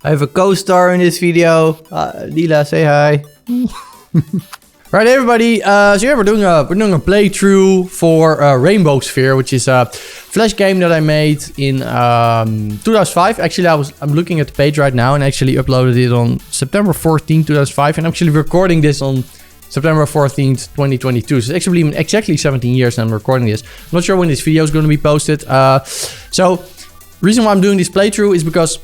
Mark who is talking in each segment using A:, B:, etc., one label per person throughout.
A: I have a co-star in this video. Lila, say hi. Right, everybody. So yeah, we're doing a playthrough for Rainbowsphere, which is a Flash game that I made in 2005. Actually, I'm looking at the page right now and actually uploaded it on September 14, 2005, and I'm actually recording this on September 14th, 2022. So it's actually been exactly 17 years I'm recording this. I'm not sure when this video is going to be posted. So reason why I'm doing this playthrough is because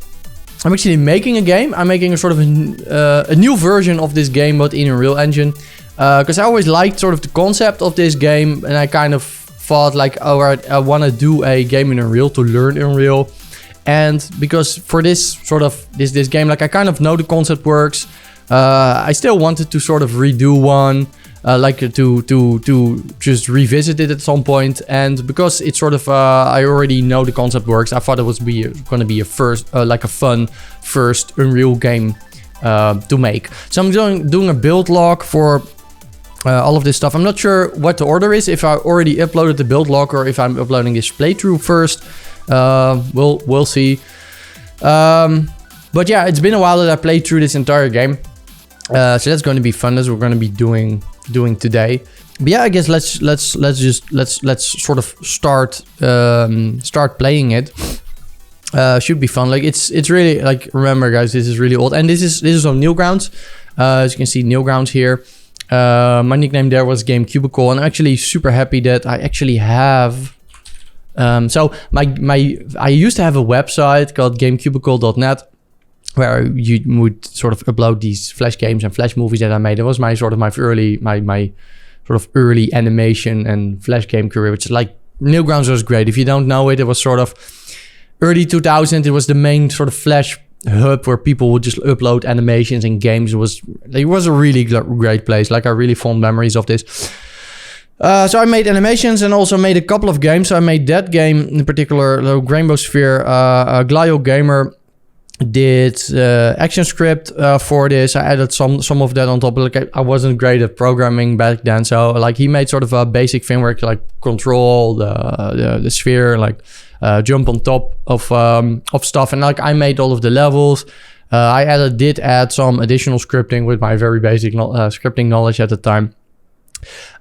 A: I'm actually making a game. I'm making a sort of a new version of this game, but in Unreal Engine. Because I always liked sort of the concept of this game, and I kind of thought like, oh, I want to do a game in Unreal to learn Unreal. And because for this sort of this game, like I kind of know the concept works. I still wanted to sort of redo one, like to just revisit it at some point. And because it's sort of I already know the concept works, I thought it was going to be a first, like a fun first Unreal game to make. So I'm doing a build log for all of this stuff. I'm not sure what the order is, if I already uploaded the build log or if I'm uploading this playthrough first. We'll see. But yeah, it's been a while that I played through this entire game. So that's going to be fun. That's what we're going to be doing today. But yeah, I guess let's sort of start playing it. Should be fun. Like it's really, like, remember guys, this is really old, and this is on Newgrounds. As you can see, Newgrounds here. My nickname there was Game Cubicle, and I'm actually super happy that I actually have. So I used to have a website called gamecubicle.net, where you would sort of upload these Flash games and Flash movies that I made. It was my sort of early animation and Flash game career, which is like, Newgrounds was great. If you don't know it, it was sort of early 2000. It was the main sort of Flash hub where people would just upload animations and games. It was a really great place. Like, I really fond memories of this. So I made animations and also made a couple of games. So I made that game in particular, Rainbowsphere. Glio Gamer did action script for this. I added some of that on top. Like, I wasn't great at programming back then, so like he made sort of a basic framework, like control the sphere, like jump on top of stuff, and like I made all of the levels. I did add some additional scripting with my very basic scripting knowledge at the time.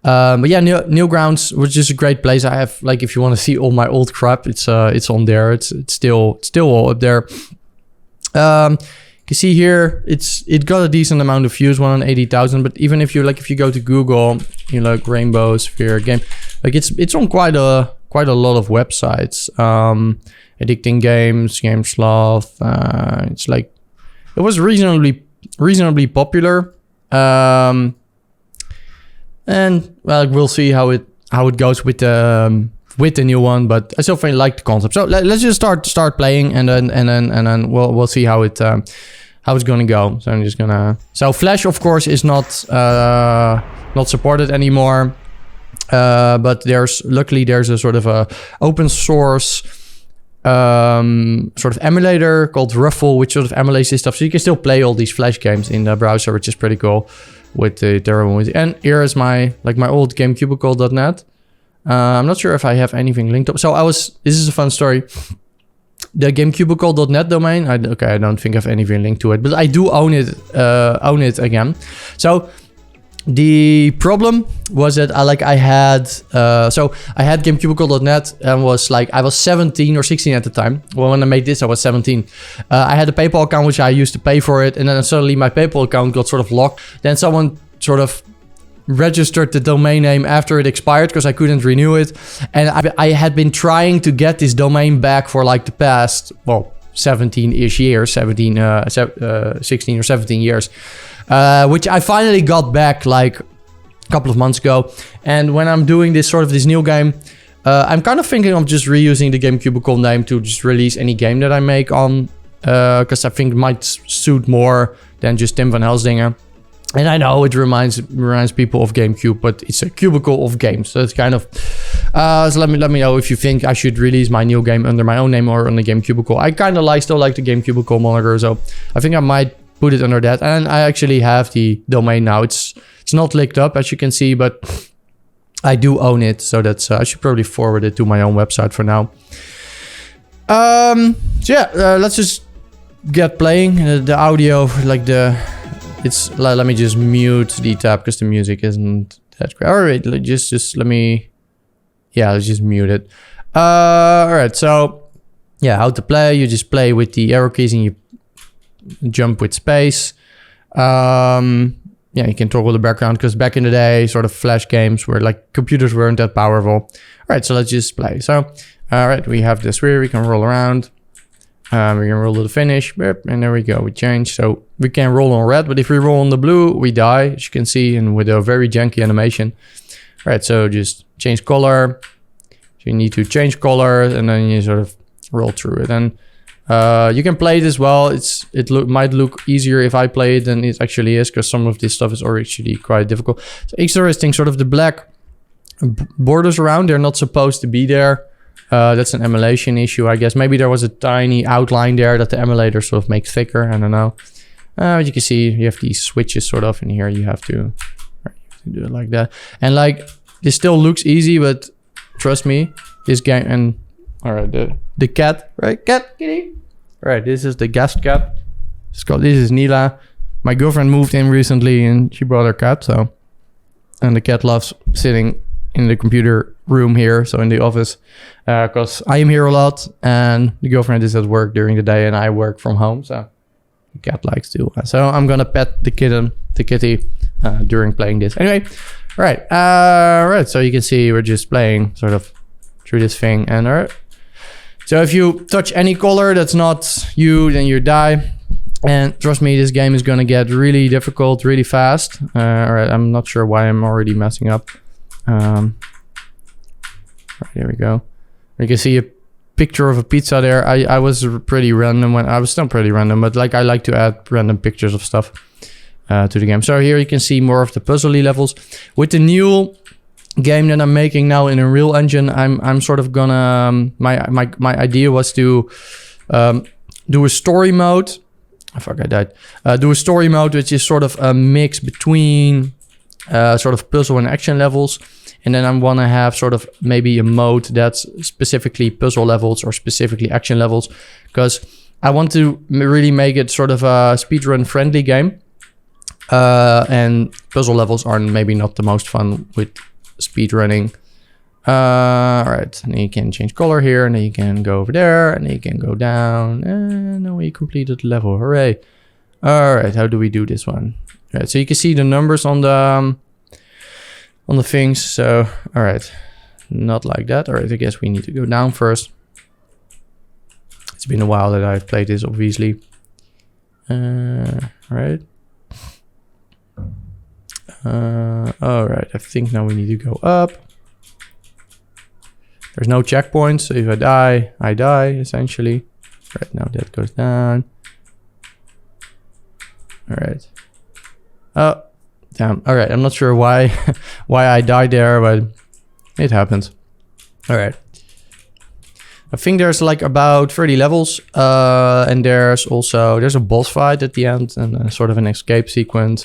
A: But yeah, Newgrounds, which is a great place. I have, like, if you want to see all my old crap, it's on there. It's still all up there. You can see here it got a decent amount of views, 180,000. But even if you go to Google, you like Rainbowsphere game, like it's on quite a lot of websites. Addicting Games, Gamesloft. It's like, it was reasonably popular. And well, we'll see how it goes with the new one, but I still really like the concept. So let's just start playing, and then we'll see how it's gonna go. So I'm just gonna. So Flash, of course, is not supported anymore. But luckily there's a sort of a open source sort of emulator called Ruffle, which sort of emulates this stuff. So you can still play all these Flash games in the browser, which is pretty cool with the terrible. And here is my old gamecubicle.net. I'm not sure if I have anything linked up. So this is a fun story. The gamecubicle.net domain, I don't think I have anything linked to it, but I do own it again. So the problem was that I had gamecubicle.net and I was 17 or 16 at the time. Well, when I made this, I was 17. I had a PayPal account, which I used to pay for it, and then suddenly my PayPal account got sort of locked. Then someone sort of registered the domain name after it expired because I couldn't renew it, and I had been trying to get this domain back for like the past 17-ish years, 16 or 17 years, which I finally got back like a couple of months ago. And when I'm doing this new game, I'm kind of thinking of just reusing the Gamecubicle name to just release any game that I make on, because I think it might suit more than just Tim van Helsdinger. And I know it reminds people of GameCube, but it's a cubicle of games. So it's kind of. So let me know if you think I should release my new game under my own name or on the Gamecubicle. I kind of still like the Gamecubicle moniker, so I think I might put it under that. And I actually have the domain now. It's not linked up, as you can see, but I do own it. So that's I should probably forward it to my own website for now. So yeah, let's just get playing. The audio, like it's let me just mute the tab because the music isn't that great. All right, just let me, yeah, let's just mute it. All right, so yeah, how to play? You just play with the arrow keys and you jump with space. Yeah, you can toggle the background because back in the day, sort of flash games where like computers weren't that powerful. All right, so let's just play. So, all right, we have the sphere. We can roll around. We can roll to the finish, and there we go. We change, so we can roll on red, but if we roll on the blue, we die, as you can see, and with a very janky animation. All right, so just change color. So you need to change color, and then you sort of roll through it. And you can play it as well. Might look easier if I play it than it actually is, because some of this stuff is actually quite difficult. So interesting, sort of the black borders around, they're not supposed to be there. That's an emulation issue, I guess. Maybe there was a tiny outline there that the emulator sort of makes thicker. I don't know. But you can see you have these switches sort of in here. You have to do it like that. And like, this still looks easy, but trust me, this game, and all right, the cat, right? Cat, kitty. All right, this is the guest cat. This is Nila. My girlfriend moved in recently and she brought her cat, so. And the cat loves sitting in the computer room here, so in the office, because I am here a lot and the girlfriend is at work during the day and I work from home, so the cat likes to. So I'm gonna pet the kitty during playing this. Anyway, all right, so you can see we're just playing sort of through this thing, and all right. So if you touch any color that's not you, then you die. And trust me, this game is gonna get really difficult really fast. All right, I'm not sure why I'm already messing up. Right, there we go. You can see a picture of a pizza there. I was pretty random when I was still pretty random, but like I like to add random pictures of stuff to the game. So here you can see more of the puzzly levels. With the new game that I'm making now in Unreal Engine, I'm sort of gonna my idea was to do a story mode. Oh, fuck, I died. Do a story mode which is sort of a mix between sort of puzzle and action levels. And then I want to have sort of maybe a mode that's specifically puzzle levels or specifically action levels, because I want to really make it sort of a speedrun friendly game. And puzzle levels are maybe not the most fun with speedrunning. All right, and then you can change color here, and then you can go over there, and then you can go down, and then we completed the level. Hooray! All right, how do we do this one? All right, so you can see the numbers on the things. So, all right, not like that. All right, I guess we need to go down first. It's been a while that I've played this, obviously. All right. All right, I think now we need to go up. There's no checkpoints, so if I die, essentially. Right, now that goes down. All right. Oh, damn. All right, I'm not sure why I died there, but it happens. All right. I think there's like about 30 levels, and there's a boss fight at the end and sort of an escape sequence.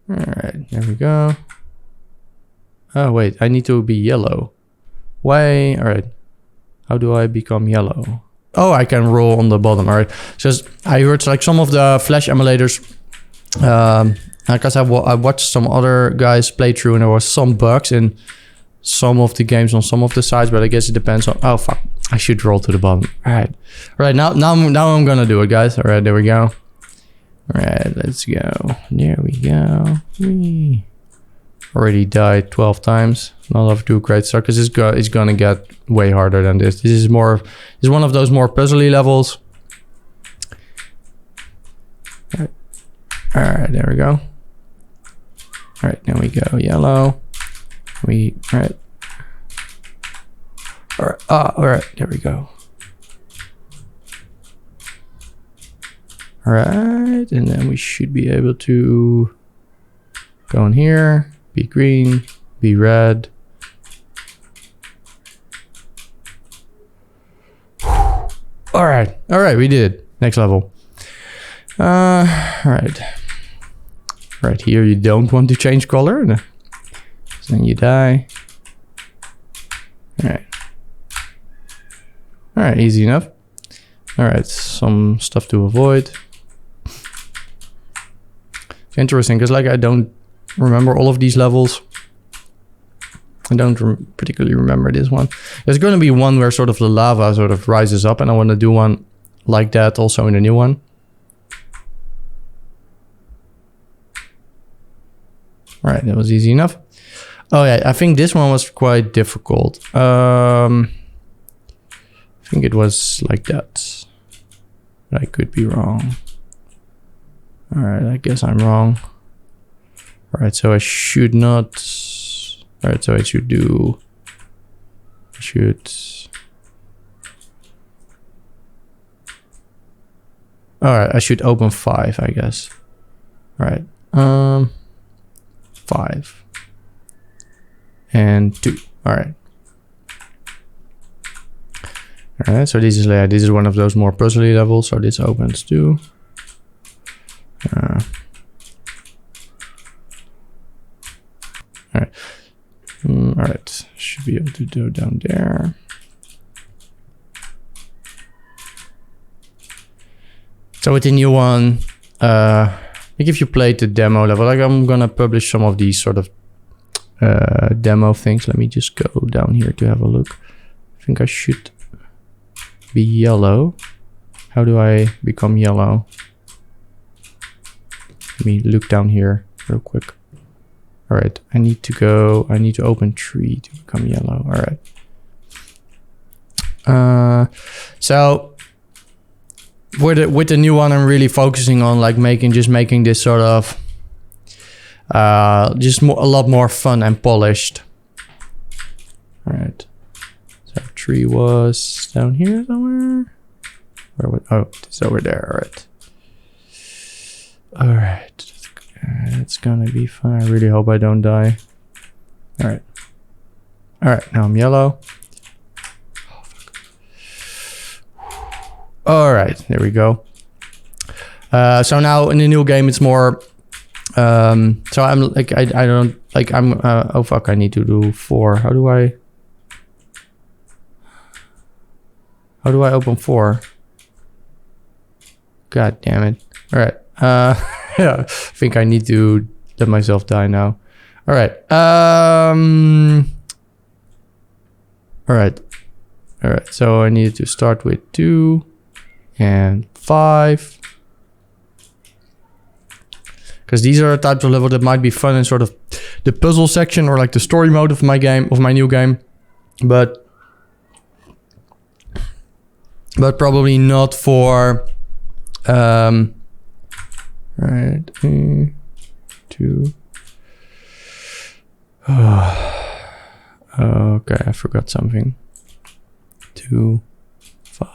A: All right, there we go. Oh, wait, I need to be yellow. Why? All right. How do I become yellow? Oh, I can roll on the bottom. All right. So I heard like some of the Flash emulators, because I watched some other guys play through, and there was some bugs in some of the games on some of the sides, but I guess it depends on. Oh, fuck. I should roll to the bottom. All right. All right, now I'm going to do it, guys. All right, there we go. All right, let's go. There we go. Whee. Already died 12 times. Not off to a great start, because it's gonna get way harder than this. This is one of those more puzzly levels. All right, there we go. All right, now we go yellow. All right. All right, there we go. All right, and then we should be able to go in here, be green, be red. All right, we did it. Next level. All right. Right here, you don't want to change color, so then you die. All right. All right, easy enough. All right, some stuff to avoid. It's interesting because like I don't remember all of these levels. I don't particularly remember this one. There's going to be one where sort of the lava sort of rises up, and I want to do one like that also in the new one. All right, that was easy enough. Oh yeah, I think this one was quite difficult. I think it was like that. But I could be wrong. All right, I guess I'm wrong. All right, so I should not. All right, so I should do. All right, I should open 5, I guess. All right, 5 and 2. All right. All right, so this is one of those more puzzly levels. So this opens too. All right. All right, should be able to do down there. So with the new one, like if you played the demo level, like I'm gonna publish some of these sort of demo things. Let me just go down here to have a look. I think I should be yellow. How do I become yellow? Let me look down here real quick. All right, I need to open 3 to become yellow. All right. So with the new one, I'm really focusing on like making this sort of just a lot more fun and polished. All right. So 3 was down here somewhere. Oh, it's over there. All right. All right. It's gonna be fun. I really hope I don't die. All right. All right. Now I'm yellow. Oh, fuck. All right. There we go. So now in the new game, it's more. So I'm like I don't like I'm. Oh fuck! I need to do 4. How do I open 4? God damn it! All right. Yeah, I think I need to let myself die now. All right. All right. All right. So I need to start with 2 and 5. Because these are the types of level that might be fun in sort of the puzzle section or like the story mode of my game, of my new game. But probably not for right, 2. Okay, I forgot something. 2, 5.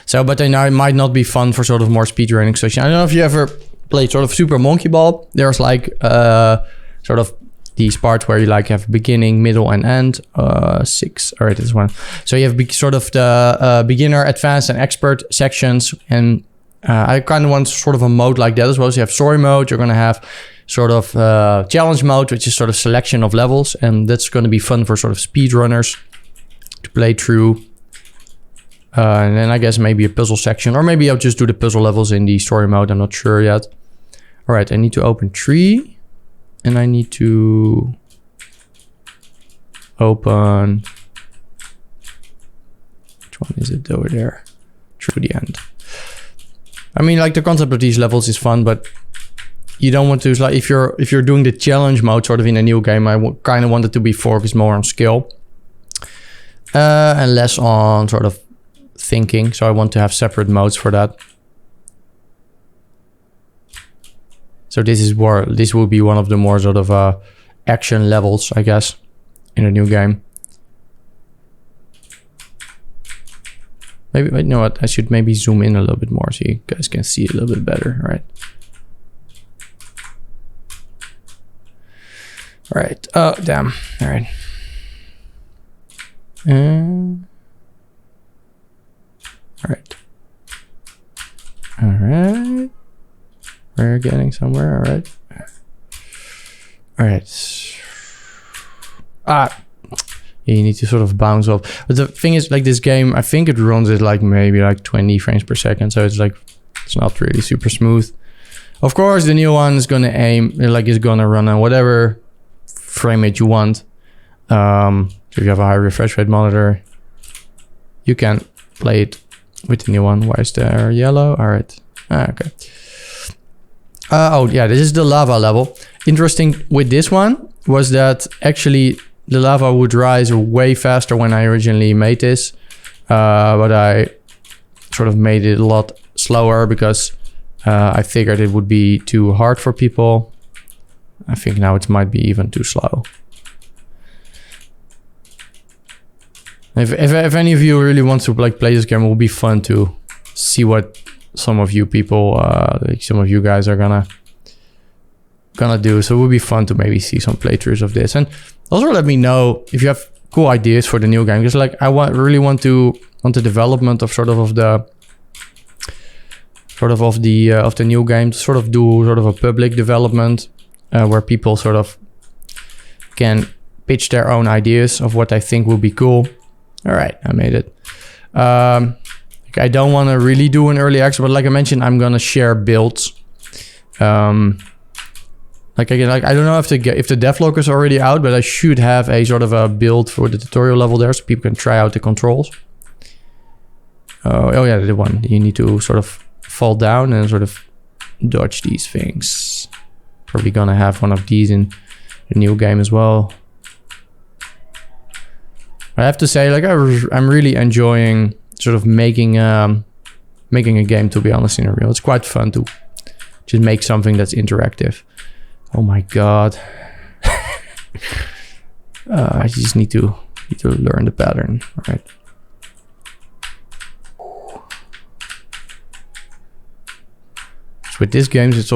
A: So, but they now it might not be fun for sort of more speedrunning session. I don't know if you ever played sort of Super Monkey Ball. There's like sort of these parts where you like have beginning, middle, and end. 6. All right, this one. So you have sort of the beginner, advanced, and expert sections, and I kind of want sort of a mode like that as well. So you have story mode. You're going to have sort of challenge mode, which is sort of selection of levels. And that's going to be fun for sort of speedrunners to play through. And then I guess maybe a puzzle section. Or maybe I'll just do the puzzle levels in the story mode. I'm not sure yet. All right, I need to open 3. And I need to open... Which one is it over there? Through the end. I mean, like the concept of these levels is fun, but you don't want to, like, if you're doing the challenge mode sort of in a new game, I kind of want it to be focused more on skill and less on sort of thinking. So I want to have separate modes for that. So this will be one of the more sort of action levels, I guess, in a new game. Maybe, you know what, I should maybe zoom in a little bit more so you guys can see it a little bit better, right? All right, oh, damn, all right. All right. All right. We're getting somewhere, all right. All right. You need to sort of bounce off. But the thing is, like this game, I think it runs at like maybe like 20 frames per second. So it's like, it's not really super smooth. Of course, the new one is gonna aim, like it's gonna run on whatever frame rate you want. So if you have a high refresh rate monitor, you can play it with the new one. Why is there yellow? All right. Okay. Oh yeah, this is the lava level. Interesting with this one was that actually the lava would rise way faster when I originally made this. But I sort of made it a lot slower because I figured it would be too hard for people. I think now it might be even too slow. If any of you really want to like play this game, it will be fun to see what some of you people, like some of you guys are gonna do. So it would be fun to maybe see some playthroughs of this, and also let me know if you have cool ideas for the new game. Because like I really want the development of the new game to sort of do sort of a public development where people sort of can pitch their own ideas of what I think will be cool. All right, I made it. I don't want to really do an early access, but like I mentioned, I'm gonna share builds. Like again, like I don't know if the devlog is already out, but I should have a sort of a build for the tutorial level there, so people can try out the controls. Oh yeah, the one you need to sort of fall down and sort of dodge these things. Probably gonna have one of these in the new game as well. I have to say, like I'm really enjoying sort of making a game, to be honest, in real. It's quite fun to just make something that's interactive. Oh my god. I just need to learn the pattern. All right. So with these games, it's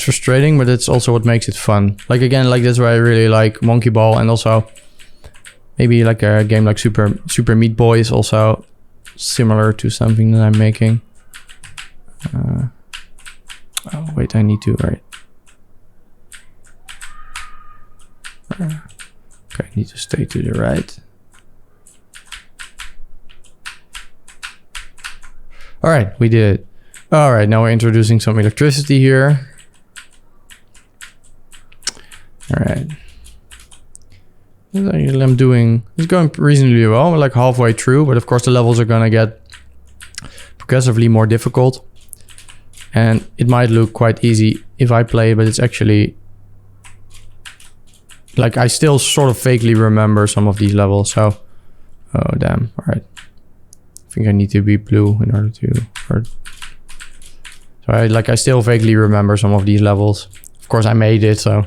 A: frustrating, but it's also what makes it fun. Like again, like that's why I really like Monkey Ball, and also maybe like a game like Super Meat Boy is also similar to something that I'm making. Oh wait, I need to, right. Okay, I need to stay to the right. All right, we did it. All right, now we're introducing some electricity here. All right. It's going reasonably well. We're like halfway through, but of course the levels are gonna get progressively more difficult. And it might look quite easy if I play, but it's actually like I still sort of vaguely remember some of these levels. So, oh damn! All right, I think I need to be blue in order to. So I still vaguely remember some of these levels. Of course, I made it so.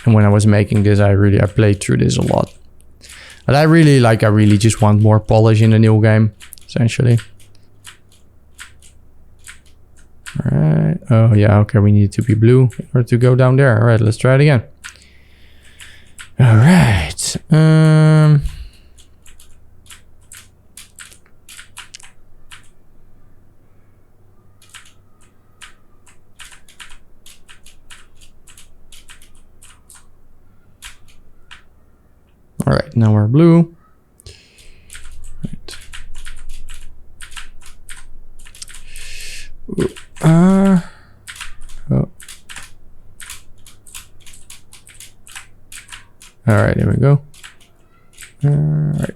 A: And when I was making this, I played through this a lot. But I really just want more polish in the new game, essentially. All right. Oh yeah. Okay, we need to be blue in order to go down there. All right, let's try it again. All right. All right, now we're blue. Right. Oh. All right, there we go. All right,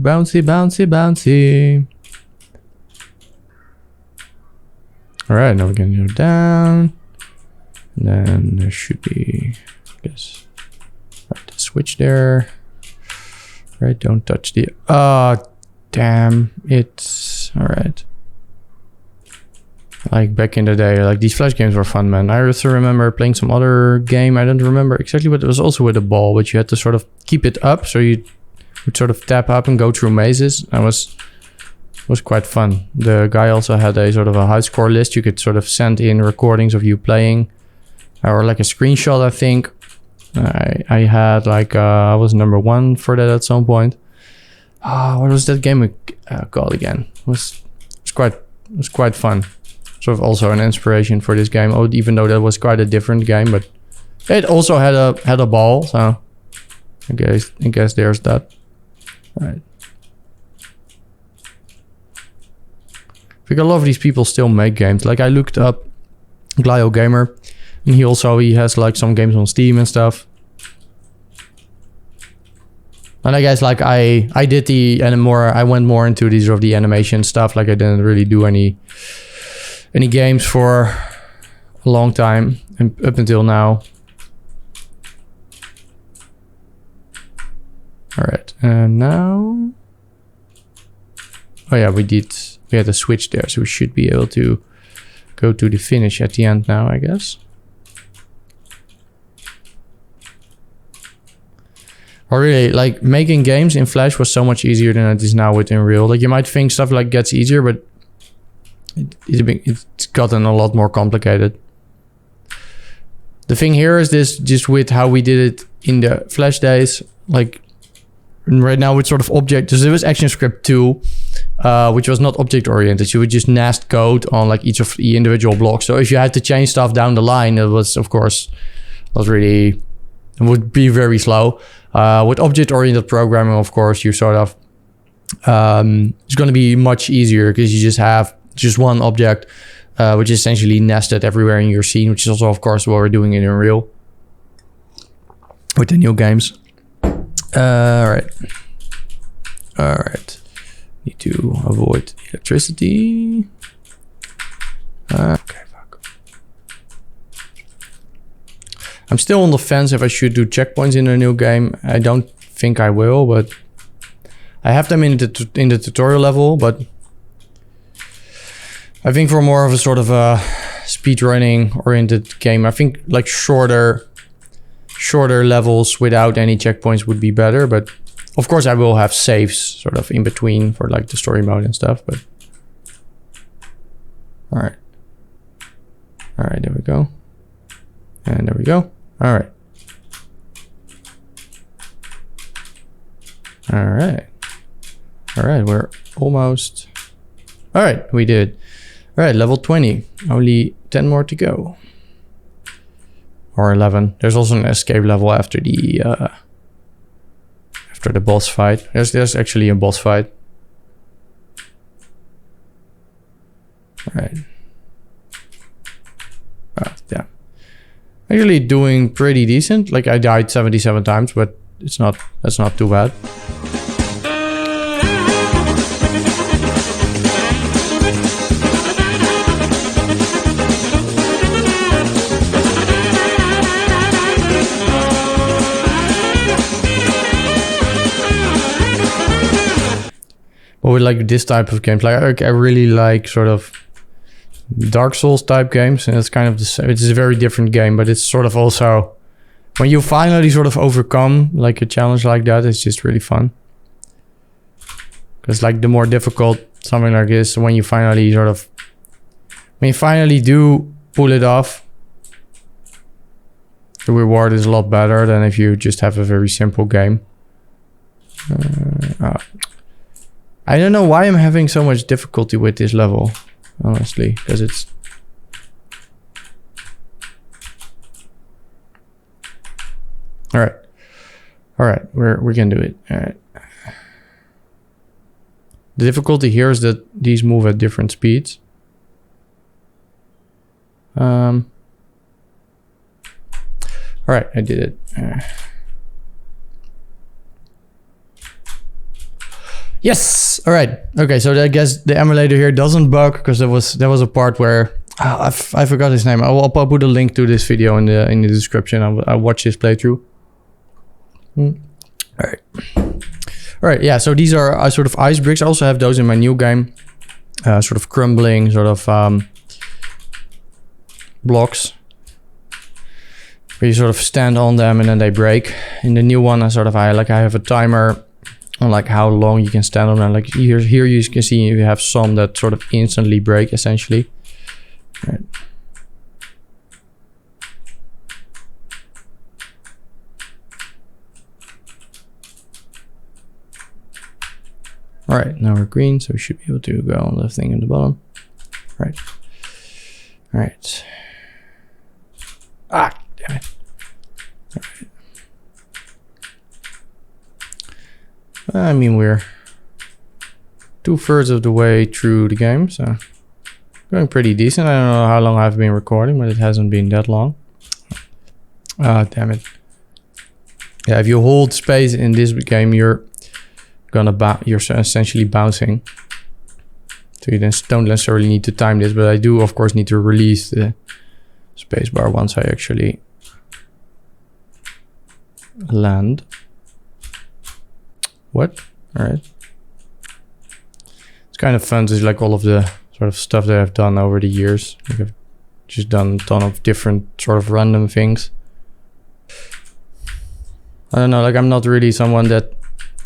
A: bouncy, bouncy, bouncy. All right, now we're gonna go down, and then there should be, I guess. Right, switch there. Right, don't touch the. Oh, damn! It's all right. Like back in the day, like these flash games were fun, man. I also remember playing some other game. I don't remember exactly, but it was also with a ball, but you had to sort of keep it up, so you would sort of tap up and go through mazes. That was quite fun. The guy also had a sort of a high score list. You could sort of send in recordings of you playing, or like a screenshot, I think. I had like I was number 1 for that at some point. What was that game called again? It was quite fun. Sort of also an inspiration for this game. Oh, even though that was quite a different game, but it also had a ball. So I guess there's that. All right. I think a lot of these people still make games. Like I looked up Glio Gamer, and he has like some games on Steam and stuff. And I guess like I went more into these of the animation stuff. Like I didn't really do any games for a long time and up until now. All right, and now, oh yeah, we had a switch there, so we should be able to go to the finish at the end now, I guess. Or really, like making games in Flash was so much easier than it is now with Unreal. Like you might think stuff like gets easier, but it's gotten a lot more complicated. The thing here is this, just with how we did it in the Flash days, like right now with sort of object, so there was ActionScript 2, which was not object oriented. You would just nest code on like each of the individual blocks. So if you had to change stuff down the line, it was of course it would be very slow. With object oriented programming, of course, you sort of it's going to be much easier because you just have just one object, which is essentially nested everywhere in your scene, which is also of course what we're doing in Unreal with the new games. All right. Need to avoid electricity. Okay, fuck. I'm still on the fence if I should do checkpoints in a new game. I don't think I will, but I have them in the tutorial level. But I think for more of a sort of a speedrunning oriented game, I think like shorter levels without any checkpoints would be better. But of course I will have saves sort of in between for like the story mode and stuff. But all right, there we go, and there we go. All right, we're almost. All right, we did. All right, level 20, only 10 more to go. Or 11. There's also an escape level after the boss fight. There's actually a boss fight. All right. Yeah. Actually doing pretty decent. Like I died 77 times, but that's not too bad. But with like this type of games, like I really like sort of Dark Souls type games, and it's kind of the same. It's a very different game, but it's sort of also when you finally sort of overcome like a challenge like that, it's just really fun. Because like the more difficult something like this, when you finally do pull it off, the reward is a lot better than if you just have a very simple game. I don't know why I'm having so much difficulty with this level, honestly, because it's... All right, we can do it. All right. The difficulty here is that these move at different speeds. All right, I did it. Yes. All right. Okay. So I guess the emulator here doesn't bug because there was a part where I forgot his name. I'll put a link to this video in the description. I'll watch this playthrough. All right. All right. Yeah. So these are sort of ice bricks. I also have those in my new game. Sort of crumbling, sort of blocks. Where you sort of stand on them and then they break. In the new one, I have a timer on like how long you can stand on them. Like here you can see you have some that sort of instantly break essentially. All right, now we're green, so we should be able to go on the thing in the bottom. All right. Ah, damn it. All right. I mean, we're 2/3 of the way through the game, so going pretty decent. I don't know how long I've been recording, but it hasn't been that long. Damn it. Yeah, if you hold space in this game, you're essentially bouncing. So you don't necessarily need to time this, but I do of course need to release the spacebar once I actually land. What? All right. It's kind of fun to like all of the sort of stuff that I've done over the years. Like I've just done a ton of different sort of random things. I don't know, like I'm not really someone that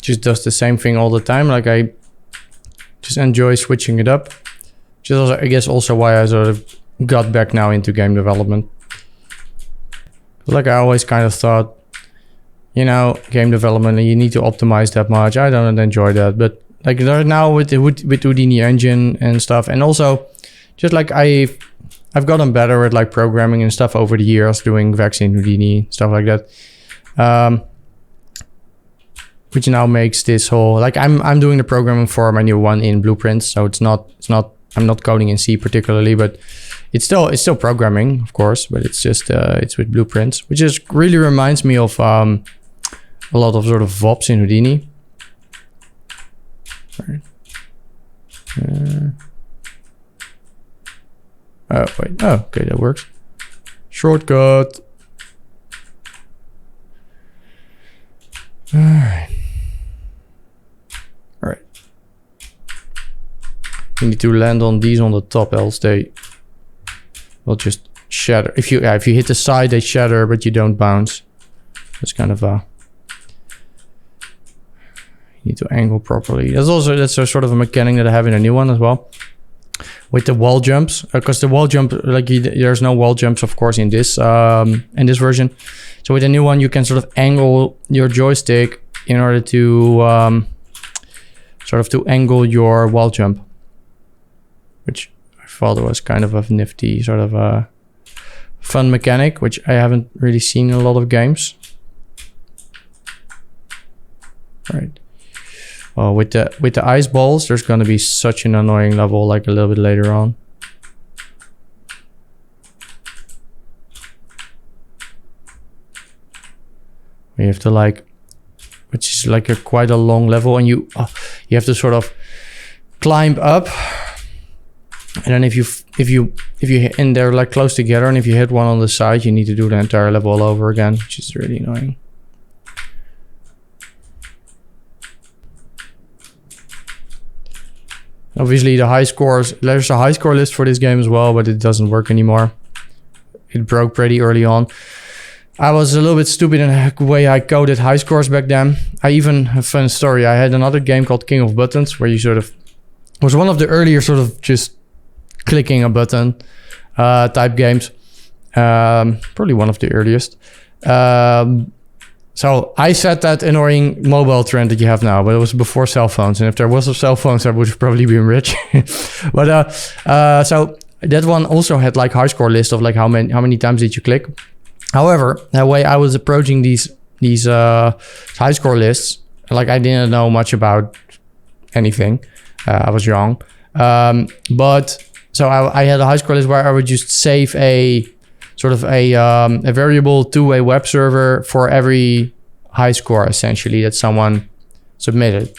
A: just does the same thing all the time. Like I just enjoy switching it up. Which is also, I guess also why I sort of got back now into game development. Like I always kind of thought, you know, game development, you need to optimize that much. I don't enjoy that. But like now with Houdini engine and stuff, and also just like I've gotten better at like programming and stuff over the years, doing vaccine Houdini, stuff like that. Which now makes this whole, like I'm doing the programming for my new one in Blueprints, so it's not I'm not coding in C particularly, but it's still programming, of course, but it's just it's with Blueprints, which is really reminds me of a lot of sort of VOPs in Houdini. Right. Oh wait, oh okay, that works. Shortcut. All right. You need to land on these on the top, else they will just shatter. If you hit the side, they shatter, but you don't bounce. That's kind of you need to angle properly. That's a sort of a mechanic that I have in a new one as well, with the wall jumps. Because the wall jump, like there's no wall jumps, of course, in this version. So with the new one, you can sort of angle your joystick in order to to angle your wall jump, which I thought was kind of a nifty sort of a fun mechanic, which I haven't really seen in a lot of games. All right. Well, with the ice balls, there's going to be such an annoying level, like a little bit later on. You have to like, which is like quite a long level, and you have to sort of climb up. And then if you hit, and they're like close together, and if you hit one on the side, you need to do the entire level all over again, which is really annoying. Obviously the high scores, there's a high score list for this game as well, but it doesn't work anymore. It broke pretty early on. I was a little bit stupid in the way I coded high scores back then. I even, a fun story, I had another game called King of Buttons, where you sort of, was one of the earlier sort of just clicking a button type games. Probably one of the earliest. So I set that annoying mobile trend that you have now, but it was before cell phones. And if there was a cell phones, I would have probably been rich. But so that one also had like high score list of like how many times did you click. However, the way I was approaching these high score lists, like I didn't know much about anything. I was young. But so I had a high score list where I would just save a sort of a variable to a web server for every high score, essentially, that someone submitted.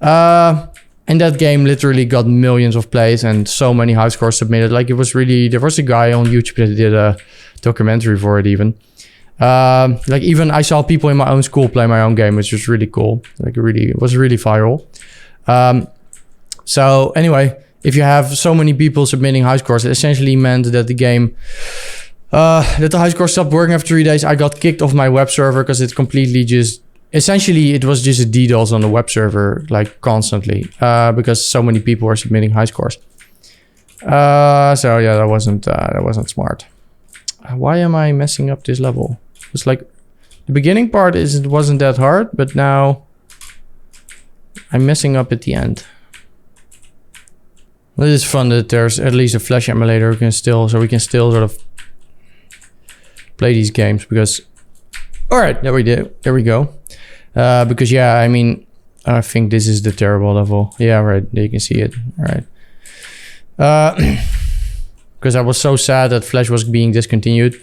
A: And that game literally got millions of plays and so many high scores submitted. Like it was really, there was a guy on YouTube that did a documentary for it even. Like even I saw people in my own school play my own game, which was really cool. Like it was really viral. So anyway, if you have so many people submitting high scores, it essentially meant that the game, that the high score stopped working after 3 days. I got kicked off my web server because it completely just, essentially it was just a DDoS on the web server, like constantly, because so many people were submitting high scores. So yeah, that wasn't smart. Why am I messing up this level? It's like the beginning part it wasn't that hard, but now I'm messing up at the end. It is fun that there's at least a flash emulator we can still sort of play these games, because all right, there we go. Because yeah, I mean, I think this is the terrible level. Yeah, right. There you can see it. All right. Because I was so sad that Flash was being discontinued.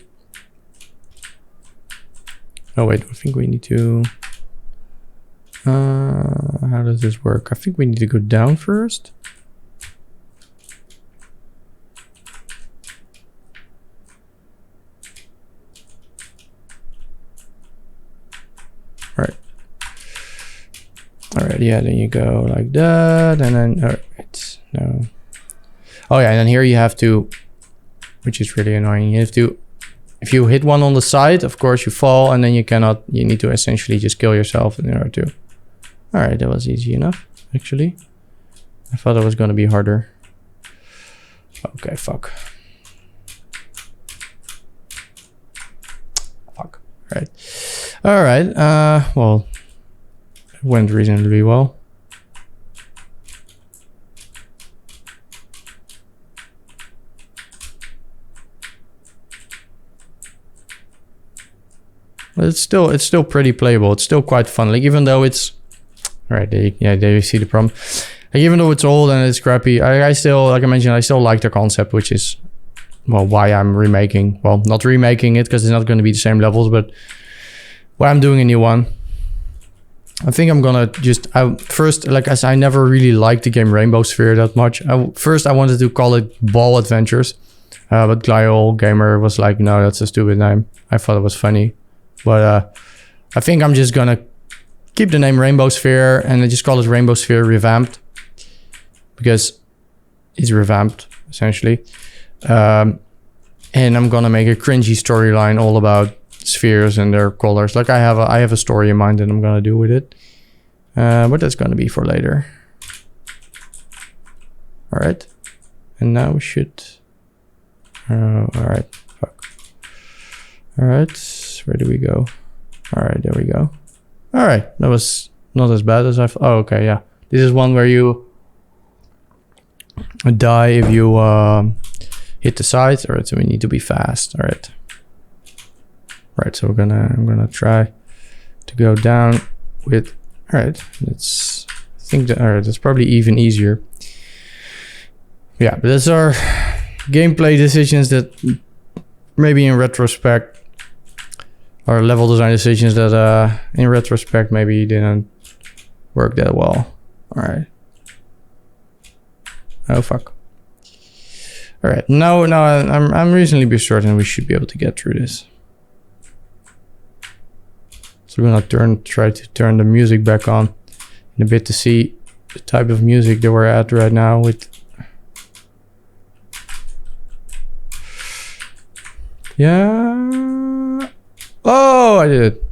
A: Oh wait, I think we need to... how does this work? I think we need to go down first. Right. Alright, yeah, then you go like that, and then... Alright, no. Oh yeah, and then here you have to... Which is really annoying. You have to... If you hit one on the side, of course you fall, and then you cannot... You need to essentially just kill yourself in order to... Alright, that was easy enough, actually. I thought it was going to be harder. Okay, fuck. Fuck. Alright. Alright, well... It went reasonably well. But it's still pretty playable. It's still quite fun. Like, even though it's... Right, there you see the problem. Like, even though it's old and it's crappy, I still, like I mentioned, I still like the concept, which is, well, why I'm remaking. Well, not remaking it, because it's not going to be the same levels, but why I'm doing a new one. I think I'm gonna just... first, like, as I never really liked the game Rainbowsphere that much. First, I wanted to call it Ball Adventures. But Glyle Gamer was like, no, that's a stupid name. I thought it was funny. But I think I'm just gonna keep the name Rainbowsphere and I just call it Rainbowsphere Revamped. Because it's revamped, essentially. And I'm gonna make a cringy storyline all about spheres and their colors. Like, I have a story in mind that I'm gonna do with it. But that's gonna be for later. Alright. And now we should... alright. Fuck. Alright. Where do we go? Alright, there we go. Alright, that was not as bad as I thought. Oh, okay, yeah. This is one where you die if you hit the sides. Alright, so we need to be fast. Alright. Right, so I'm gonna try to go down with... Alright, let's think that... Alright, that's probably even easier. Yeah, but those are gameplay decisions that maybe in retrospect... Or level design decisions that in retrospect maybe didn't work that well. Alright. Oh fuck. Alright, now I'm reasonably certain we should be able to get through this. So we're gonna try to turn the music back on in a bit to see the type of music that we're at right now with... Yeah. Oh, I did it.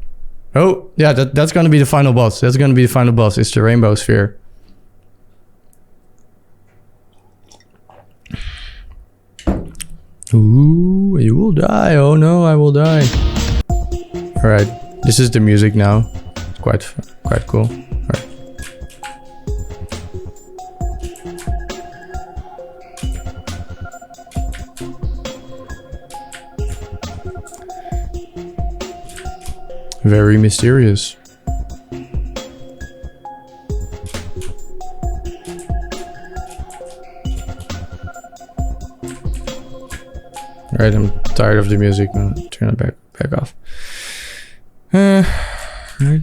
A: Oh, yeah, that's gonna be the final boss. That's gonna be the final boss. It's the Rainbowsphere. Ooh, you will die. Oh no, I will die. Alright, this is the music now. It's quite cool. Alright. Very mysterious. Alright, I'm tired of the music. I'm gonna turn it back off. Right.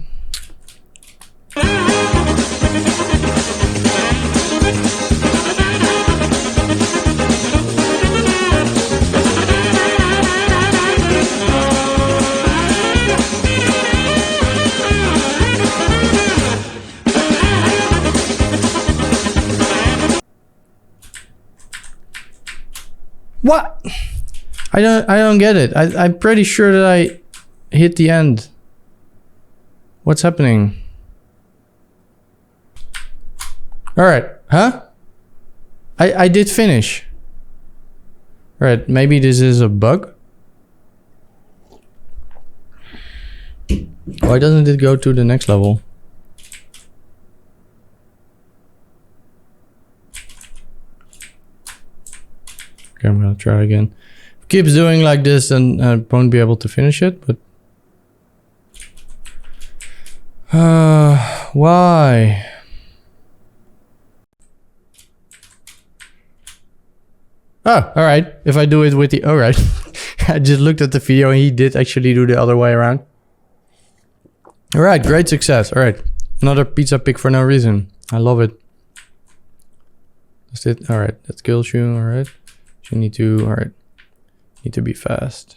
A: What? I don't get it. I'm pretty sure that I hit the end. What's happening? Alright, huh? I did finish. Alright, maybe this is a bug. Why doesn't it go to the next level? Okay, I'm gonna try again. If it keeps doing like this, then I won't be able to finish it, but... Why? Oh, alright. If I do it with the... Alright. I just looked at the video and he did actually do the other way around. Alright, great success. Alright. Another pizza pick for no reason. I love it. That's it. Alright, that kills you. Alright. You need to... Alright. Need to be fast.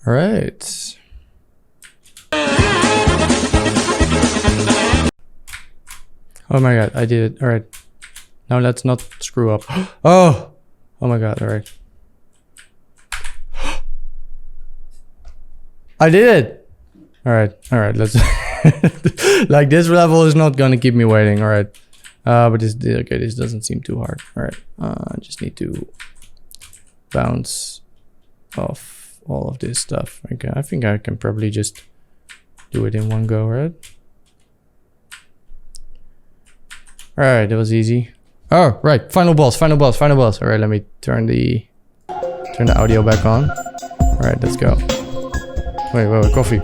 A: Alright. Oh my god, I did it. Alright. Now let's not screw up. Oh! Oh my god, alright. I did it! Alright, alright, let's... Like, this level is not gonna keep me waiting, alright. But this, okay, this doesn't seem too hard. Alright, I just need to bounce off all of this stuff. Okay, I think I can probably just do it in one go, right? Alright, that was easy. Oh, right, final boss, final boss, final boss. Alright, let me turn the audio back on. Alright, let's go. Wait, coffee.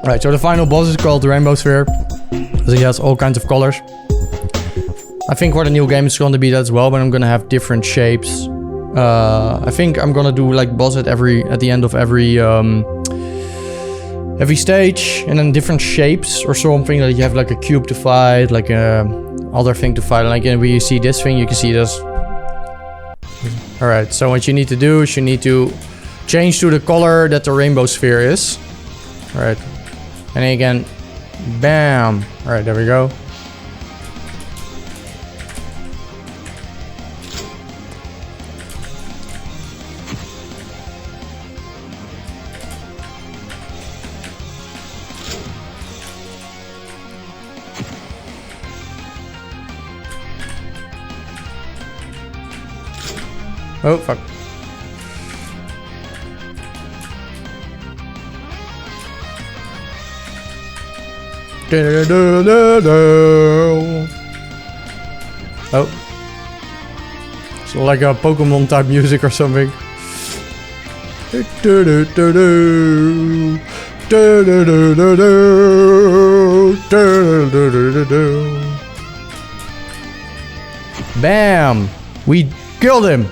A: Alright, so the final boss is called Rainbowsphere. So he has all kinds of colors. I think for the new game it's going to be that as well, but I'm going to have different shapes. I think I'm going to do like boss at the end of every stage, and then different shapes or something. That you have like a cube to fight, like a other thing to fight. Like when you see this thing, you can see this. Alright, so what you need to do is you need to change to the color that the rainbow sphere is. Alright. And then again, bam. Alright, there we go. Oh, fuck. Oh. It's like a Pokemon type music or something. Bam! We killed him!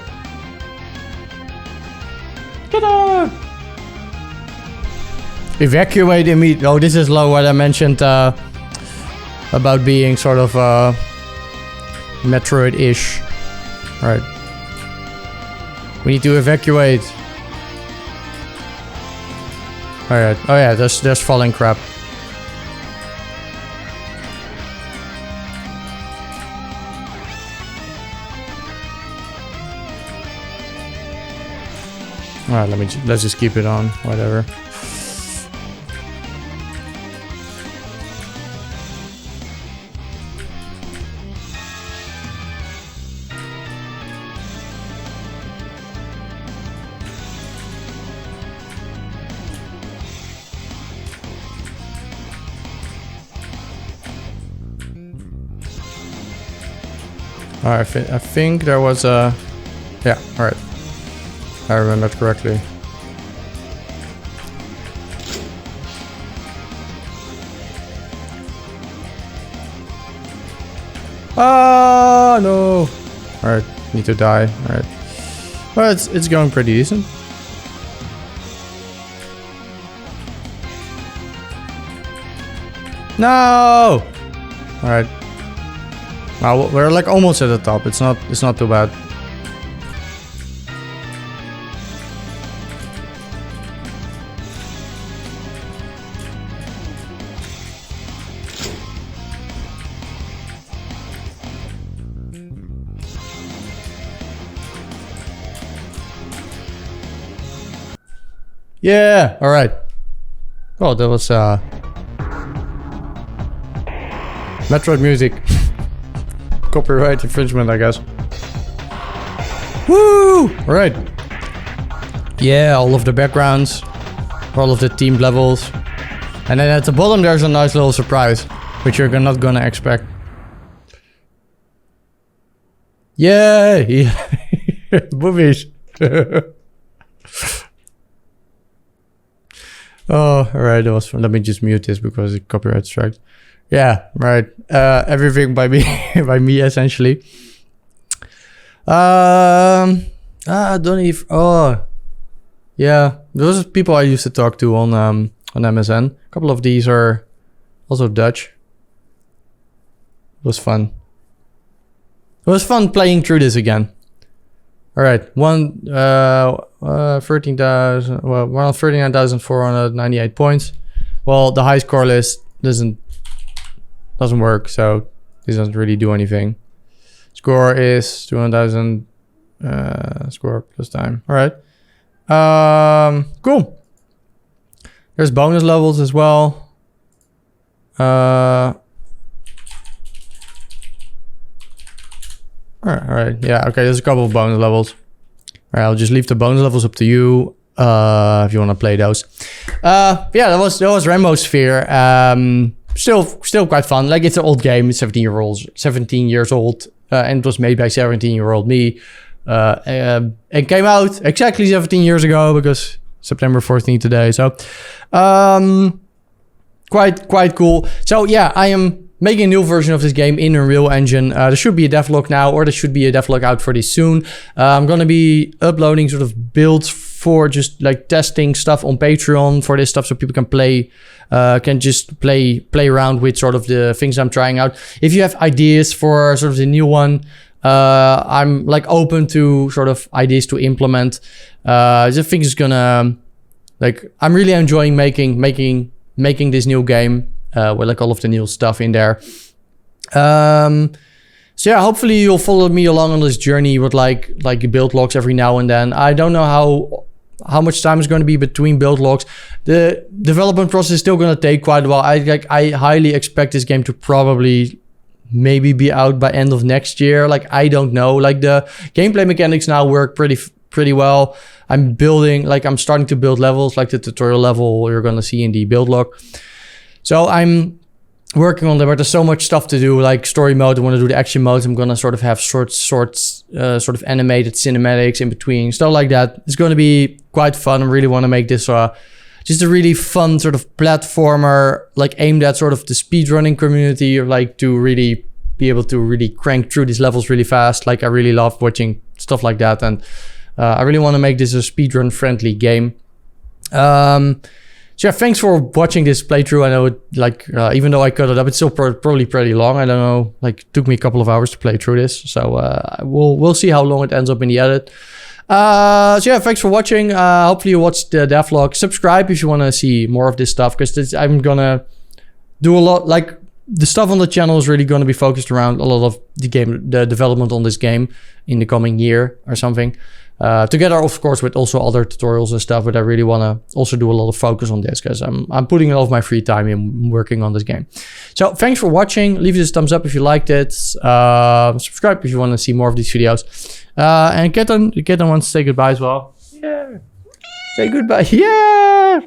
A: Evacuate immediately. Oh, this is low what I mentioned about being sort of Metroid-ish. Right. We need to evacuate. Alright. Oh yeah, there's falling crap. Alright, let's just keep it on, whatever. Alright, I think there was a... Yeah, alright. I remember it correctly. Ah, no! Alright, need to die. Alright. Well, it's going pretty decent. No! Alright. Well, we're like almost at the top. It's not too bad. Yeah, all right. Well, that was Metroid music. Copyright infringement, I guess. Woo! All right. Yeah, all of the backgrounds, all of the themed levels, and then at the bottom there's a nice little surprise, which you're not gonna expect. Yay! Boobies. Oh, alright, that was fun. Let me just mute this because it's copyright strike. Yeah, right. Everything by me, by me essentially. Don't even. Oh, yeah. Those are people I used to talk to on MSN. A couple of these are also Dutch. It was fun. It was fun playing through this again. All right, 39,498 points. Well, the high score list doesn't work, so this doesn't really do anything. Score is 200,000. Score plus time. All right. Cool. There's bonus levels as well. All right. Yeah. Okay. There's a couple of bonus levels. All right. I'll just leave the bonus levels up to you if you want to play those. Yeah. That was Rainbowsphere. Still quite fun. Like, it's an old game. It's 17 years old, and it was made by 17-year-old me. It came out exactly 17 years ago because September 14th today. So, quite cool. So yeah, I am making a new version of this game in Unreal Engine. There should be a devlog now, or there should be a devlog out for this soon. I'm gonna be uploading sort of builds for just like testing stuff on Patreon for this stuff, so people can play around with sort of the things I'm trying out. If you have ideas for sort of the new one, I'm like open to sort of ideas to implement. I just think it's gonna, like, I'm really enjoying making this new game. With like all of the new stuff in there. So yeah, hopefully you'll follow me along on this journey with like build logs every now and then. I don't know how much time is going to be between build logs. The development process is still going to take quite a while. I highly expect this game to probably maybe be out by end of next year. Like, I don't know. Like, the gameplay mechanics now work pretty well. I'm starting to build levels, like the tutorial level you're going to see in the build log. So I'm working on that, but there's so much stuff to do, like story mode. I want to do the action modes. I'm going to sort of have sort of animated cinematics in between, stuff like that. It's going to be quite fun. I really want to make this just a really fun sort of platformer, like aimed at sort of the speedrunning community, or like to really be able to really crank through these levels really fast. Like, I really love watching stuff like that. And I really want to make this a speedrun friendly game. So yeah, thanks for watching this playthrough. I know it, like, even though I cut it up, it's still probably pretty long. I don't know, like, it took me a couple of hours to play through this. So we'll see how long it ends up in the edit. So yeah, thanks for watching. Hopefully you watched the devlog. Subscribe if you want to see more of this stuff, because I'm gonna do a lot. Like, the stuff on the channel is really going to be focused around a lot of the development on this game in the coming year or something. Together, of course, with also other tutorials and stuff, but I really want to also do a lot of focus on this, because I'm putting a lot of my free time in working on this game. So thanks for watching. Leave this a thumbs up if you liked it. Subscribe if you want to see more of these videos. And Ketan wants to say goodbye as well. Yeah. Say goodbye. Yeah.